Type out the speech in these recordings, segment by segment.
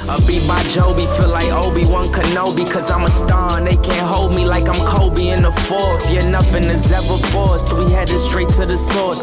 A beat by Joby, feel like Obi-Wan Kenobi, cause I'm a star and they can't hold me like I'm Kobe in the fourth. Yeah, nothing is ever forced, we headed straight to the source.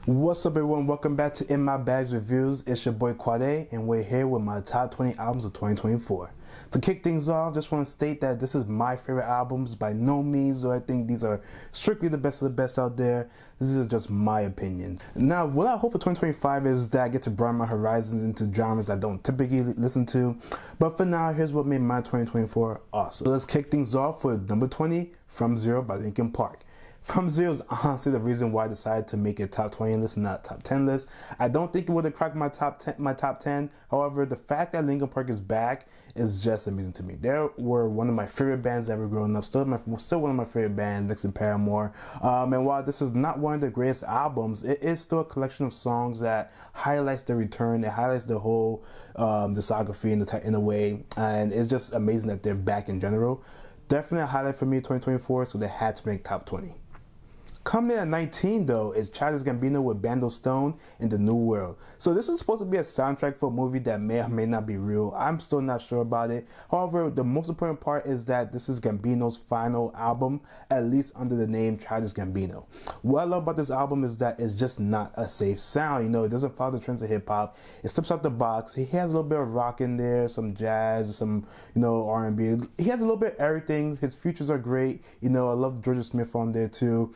What's up everyone, welcome back to In My Bags Reviews. It's your boy Quade and we're here with my top 20 albums of 2024. To kick things off, just want to state that this is my favorite albums. By no means do I think these are strictly the best of the best out there. This is just my opinion. Now, what I hope for 2025 is that I get to broaden my horizons into genres I don't typically listen to. But for now, here's what made my 2024 awesome. So let's kick things off with number 20, From Zero by Linkin Park. From Zero is honestly the reason why I decided to make a top 20 list and not a top 10 list. I don't think it would have cracked my top 10. However, the fact that Linkin Park is back is just amazing to me. They were one of my favorite bands ever growing up. Still one of my favorite bands next to Paramore. And while this is not one of the greatest albums, it is still a collection of songs that highlights the return. It highlights the whole discography in a way. And it's just amazing that they're back in general. Definitely a highlight for me 2024, so they had to make top 20. Coming in at 19 though is Childish Gambino with Bando Stone in the New World. So this is supposed to be a soundtrack for a movie that may or may not be real. I'm still not sure about it. However, the most important part is that this is Gambino's final album, at least under the name Childish Gambino. What I love about this album is that it's just not a safe sound. You know, it doesn't follow the trends of hip hop. It steps out the box. He has a little bit of rock in there, some jazz, some, you know, R&B. He has a little bit of everything. His features are great. You know, I love Georgia Smith on there too.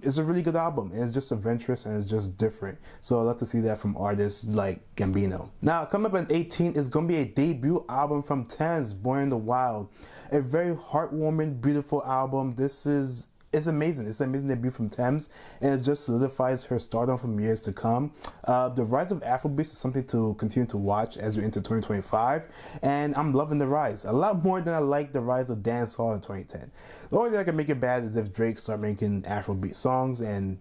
It's a really good album, and it's just adventurous and it's just different. So I love to see that from artists like Gambino. Now, coming up at 18 is going to be a debut album from Thames, Born in the Wild. A very heartwarming, beautiful album. It's amazing. It's an amazing debut from Thames, and it just solidifies her stardom from years to come. The rise of Afrobeats is something to continue to watch as we enter 2025, and I'm loving the rise. A lot more than I like the rise of dancehall in 2010. The only thing that can make it bad is if Drake start making Afrobeat songs, and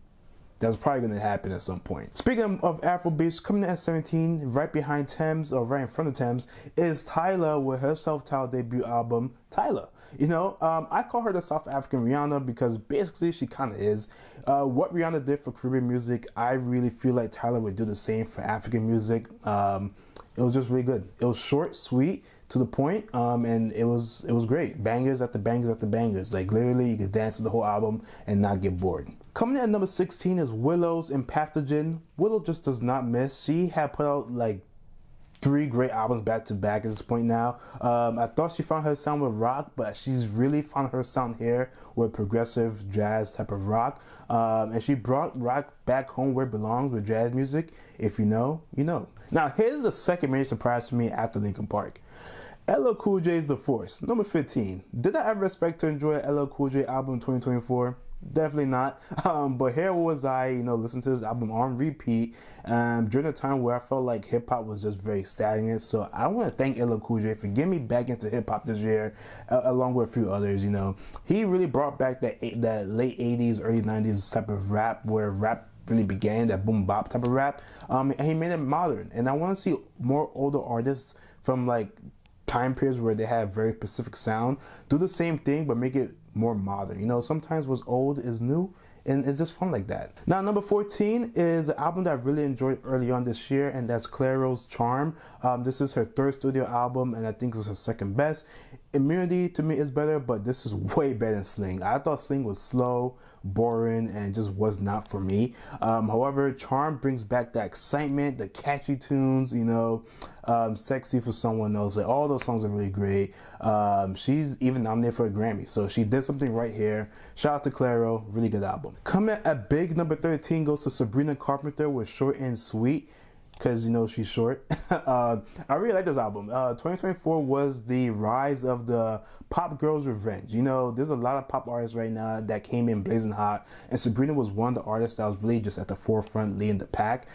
that's probably going to happen at some point. Speaking of Afrobeats, coming in at 17, right behind Thames, or right in front of Thames, is Tyla with her self-titled debut album, Tyla. You know, I call her the South African Rihanna because basically she kind of is. What Rihanna did for Caribbean music, I really feel like Tyla would do the same for African music. It was just really good. It was short, sweet, to the point, and it was great. Bangers after bangers after bangers. Like literally, you could dance to the whole album and not get bored. Coming in at number 16 is Willow's and Pathogen. Willow just does not miss. She had put out like 3 great albums back to back at this point now. I thought she found her sound with rock, but she's really found her sound here with progressive jazz type of rock. And she brought rock back home where it belongs with jazz music. If you know, you know. Now here's the second major surprise for me after Linkin Park. LL Cool J's The Force, number 15. Did I ever expect to enjoy an LL Cool J album in 2024? Definitely not. But here was I, you know, listening to this album on repeat during a time where I felt like hip hop was just very stagnant. So I want to thank LL Cool J for getting me back into hip hop this year, along with a few others. You know, he really brought back that late 80s, early 90s type of rap where rap really began, that boom bop type of rap, and he made it modern. And I want to see more older artists from like time periods where they have very specific sound do the same thing but make it more modern. You know, sometimes what's old is new, and it's just fun like that. Now, number 14 is an album that I really enjoyed early on this year, and that's Clairo's Charm. This is her 3rd studio album, and I think it's her 2nd best. Immunity to me is better, but this is way better than Sling. I thought Sling was slow, boring, and just was not for me. However, Charm brings back the excitement, the catchy tunes, you know, Sexy for Someone Else. Like, all those songs are really great. She's even nominated for a Grammy, so she did something right here. Shout out to Clairo, really good album. Coming at big number 13 goes to Sabrina Carpenter with Short and Sweet, because, you know, she's short. I really like this album. 2024 was the rise of the pop girl's revenge. You know, there's a lot of pop artists right now that came in blazing hot, and Sabrina was one of the artists that was really just at the forefront, leading the pack.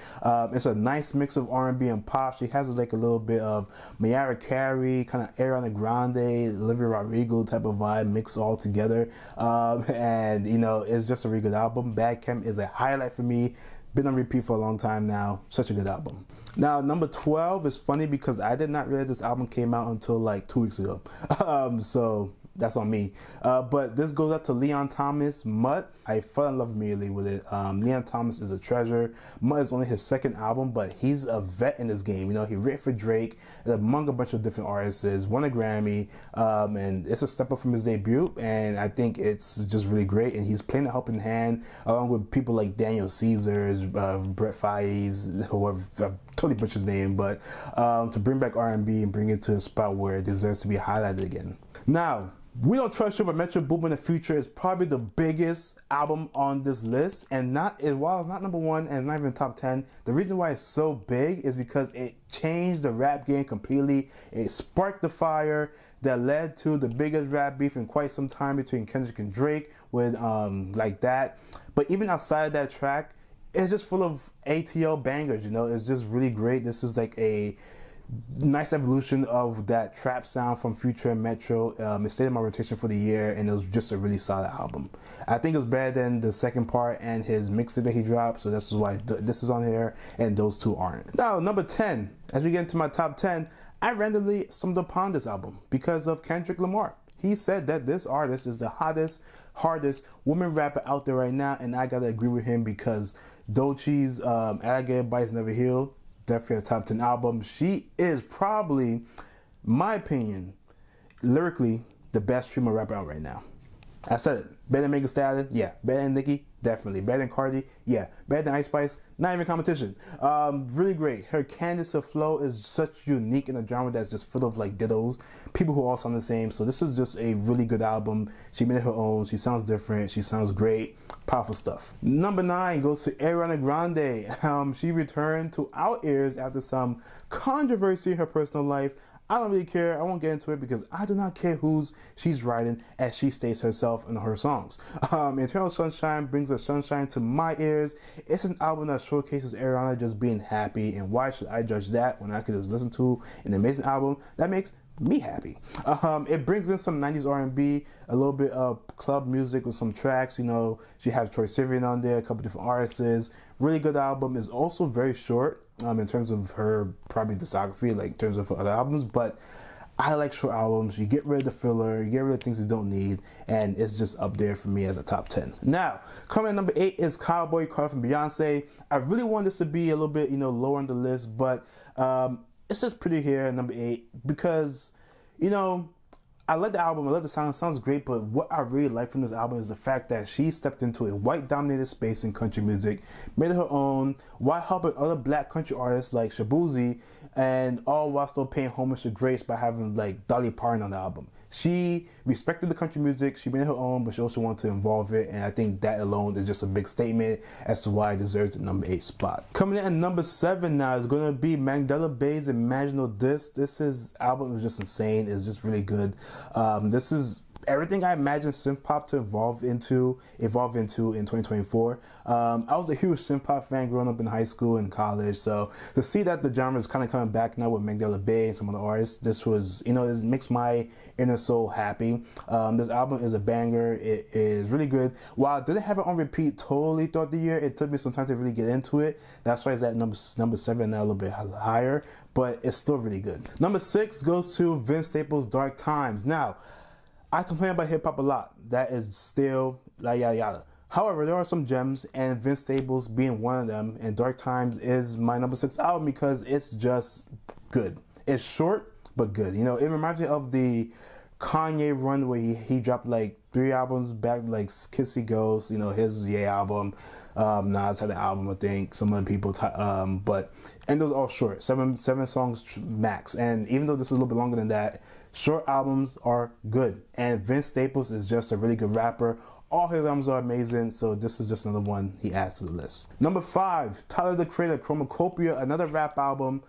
It's a nice mix of R&B and pop. She has like a little bit of Mariah Carey, kind of Ariana Grande, Olivia Rodrigo type of vibe mixed all together. And, you know, it's just a really good album. Bad Chem is a highlight for me. Been on repeat for a long time now. Such a good album. Now, number 12 is funny because I did not realize this album came out until like 2 weeks ago. So that's on me. But this goes up to Leon Thomas, Mutt. I fell in love immediately with it. Leon Thomas is a treasure. Mutt is only his second album, but he's a vet in this game. You know, he wrote for Drake, among a bunch of different artists, won a Grammy, and it's a step up from his debut, and I think it's just really great, and he's playing a helping hand along with people like Daniel Caesars, Brett Fayez, whoever, totally butchered his name, but to bring back R&B and bring it to a spot where it deserves to be highlighted again. Now, We Don't Trust You by Metro Boomin in the Future is probably the biggest album on this list, and while it's not number one and it's not even top 10, the reason why it's so big is because it changed the rap game completely. It sparked the fire that led to the biggest rap beef in quite some time between Kendrick and Drake with like that. But even outside of that track, it's just full of ATL bangers, you know. It's just really great. This is like a nice evolution of that trap sound from Future and Metro. It stayed in my rotation for the year, and it was just a really solid album. I think it was better than the second part and his mixtape that he dropped, so this is why this is on here and those two aren't. Now, number 10, as we get into my top 10, I randomly stumbled upon this album because of Kendrick Lamar. He said that this artist is the hottest, hardest woman rapper out there right now, and I gotta agree with him because Doechie's Alligator Bites Never Healed, definitely a top 10 album. She is probably, my opinion, lyrically, the best female rapper out right now. I said it. Better than Megan Thee Stallion? Yeah. Better than Nicki? Definitely. Better than Cardi? Yeah. Better than Ice Spice? Not even competition. Really great. Her cadence, her flow is such unique in a genre that's just full of like dittos. People who all sound the same. So this is just a really good album. She made it her own. She sounds different. She sounds great. Powerful stuff. Number 9 goes to Ariana Grande. She returned to our ears after some controversy in her personal life. I don't really care. I won't get into it because I do not care who's she's writing, as she states herself in her songs. Eternal Sunshine brings the sunshine to my ears. It's an album that showcases Ariana just being happy, and why should I judge that when I could just listen to an amazing album that makes me happy? It brings in some 90s R&B, a little bit of club music with some tracks. You know, she has Troye Sivan on there, a couple different artists. Really good album. Is also very short in terms of her probably discography, like in terms of other albums, but I like short albums. You get rid of the filler, you get rid of things you don't need, and it's just up there for me as a top 10. Now, coming at number 8 is Cowboy Carter from Beyonce. I really want this to be a little bit, you know, lower on the list, but it's just pretty here at number 8 because, you know, I like the album, I love the sound, it sounds great, but what I really like from this album is the fact that she stepped into a white-dominated space in country music, made it her own, while helping other black country artists like Shabuzi, and all while still paying homage to Grace by having like Dolly Parton on the album. She respected the country music, she made it her own, but she also wanted to involve it, and I think that alone is just a big statement as to why it deserves the number 8 spot. Coming in at number 7 now is going to be Mandela Bay's Imaginal Disc. This album is just insane, it's just really good. This is everything I imagined synth pop to evolve into in 2024. I was a huge synth pop fan growing up in high school and college, so to see that the genre is kind of coming back now with Mandela Bay and some of the artists, this was, you know, it makes my inner soul happy. This album is a banger. It is really good. While I didn't have it on repeat totally throughout the year, it took me some time to really get into it. That's why it's at number 7, now a little bit higher, but it's still really good. Number 6 goes to Vince Staples' Dark Times. Now, I complain about hip hop a lot. That is still la yada yada. However, there are some gems, and Vince Staples being one of them, and Dark Times is my number 6 album because it's just good. It's short, but good. You know, it reminds me of the Kanye run where he dropped like 3 albums back, like Kissy Ghost, you know, his Ye album. Nas had an album, I think, some other people, and those are all short, seven songs max. And even though this is a little bit longer than that, short albums are good. And Vince Staples is just a really good rapper. All his albums are amazing, so this is just another one he adds to the list. Number 5, Tyler the Creator, Chromacopia, another rap album.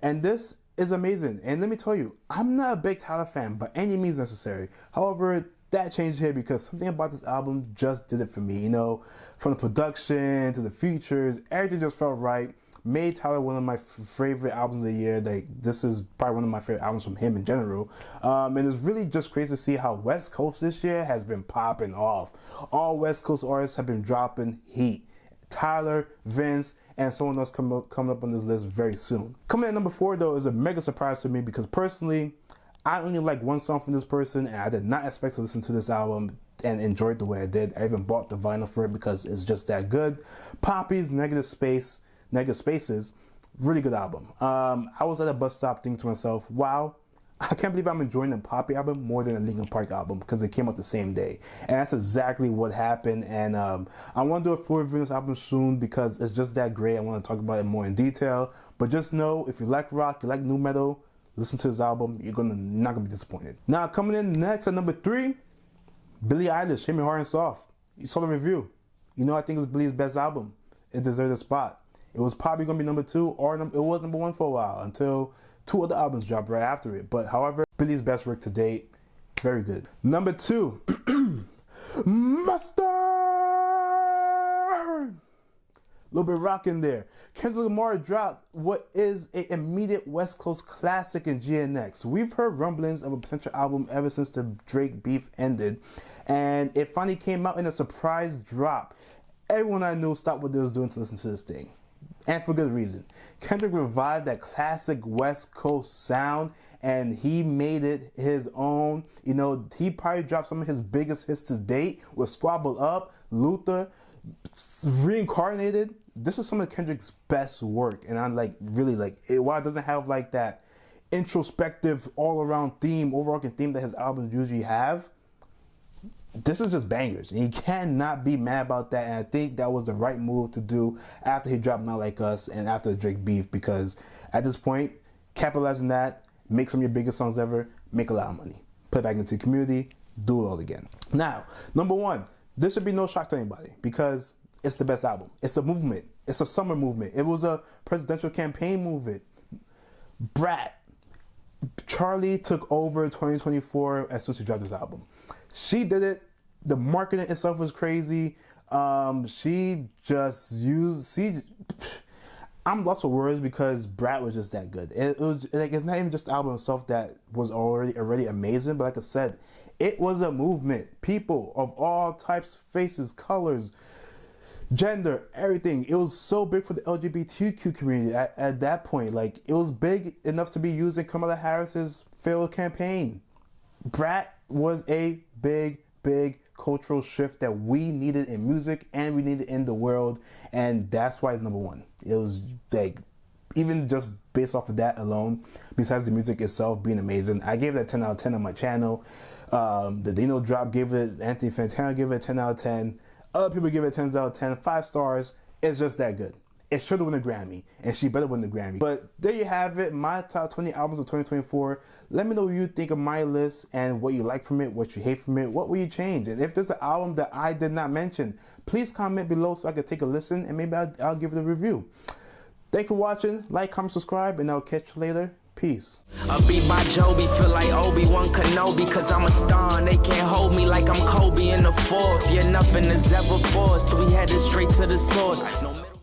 And this is amazing. And let me tell you, I'm not a big Tyler fan by any means necessary. However, that changed here because something about this album just did it for me. You know, from the production to the features, everything just felt right. Made Tyler one of my favorite albums of the year. Like, this is probably one of my favorite albums from him in general. And it's really just crazy to see how West Coast this year has been popping off. All West Coast artists have been dropping heat. Tyler, Vince, and someone else coming up on this list very soon. Coming in at number 4 though is a mega surprise to me because personally, I only like one song from this person and I did not expect to listen to this album and enjoy it the way I did. I even bought the vinyl for it because it's just that good. Poppy's Negative Spaces, really good album. I was at a bus stop thinking to myself, wow, I can't believe I'm enjoying the Poppy album more than the Linkin Park album because they came out the same day. And that's exactly what happened. And I want to do a full review of this album soon because it's just that great. I want to talk about it more in detail. But just know, if you like rock, you like nu metal, listen to this album. You're not gonna be disappointed. Now, coming in next at number 3, Billie Eilish, Hit Me Hard and Soft. You saw the review. You know I think it's Billie's best album. It deserves a spot. It was probably gonna be number 2 or it was number 1 for a while until 2 other albums dropped right after it. But however, Billie's best work to date, very good. Number 2, Mustard. Little bit of rock in there. Kendrick Lamar dropped what is an immediate West Coast classic in GNX. We've heard rumblings of a potential album ever since the Drake beef ended, and it finally came out in a surprise drop. Everyone I knew stopped what they was doing to listen to this thing, and for good reason. Kendrick revived that classic West Coast sound, and he made it his own. You know, he probably dropped some of his biggest hits to date with Squabble Up, Luther, Reincarnated. This is some of Kendrick's best work, and I'm like, really like it. While it doesn't have like that introspective all-around theme, overarching theme that his albums usually have, this is just bangers, and you cannot be mad about that. And I think that was the right move to do after he dropped Not Like Us and after the Drake beef, because at this point, capitalizing that, make some of your biggest songs ever, make a lot of money, put it back into the community, do it all again. Now, number 1, this should be no shock to anybody because it's the best album. It's a movement. It's a summer movement. It was a presidential campaign movement. Brat. Charlie took over 2024 as soon as she dropped this album. She did it. The marketing itself was crazy. She just used. I'm lost for words because Brat was just that good. It was like, it's not even just the album itself that was already amazing, but like I said, it was a movement. People of all types, faces, colors, gender, everything. It was so big for the LGBTQ community at that point. Like, it was big enough to be used in Kamala Harris's failed campaign. Brat was a big cultural shift that we needed in music and we needed in the world, and that's why it's number 1. It was like, even just based off of that alone, besides the music itself being amazing, I gave it a 10 out of 10 on my channel. The Dino Drop gave it, Anthony Fantano gave it a 10 out of 10. Other people give it 10 out of 10, 5 stars. It's just that good. It should have won a Grammy, and she better win the Grammy. But there you have it, my top 20 albums of 2024. Let me know what you think of my list and what you like from it, what you hate from it, what will you change? And if there's an album that I did not mention, please comment below so I can take a listen and maybe I'll give it a review. Thanks for watching. Like, comment, subscribe, and I'll catch you later. Peace. A beat by Joby, feel like Obi-Wan Kenobi, cause I'm a star and they can't hold me like I'm Kobe in the 4th. Yeah, nothing is ever forced. We headed straight to the source.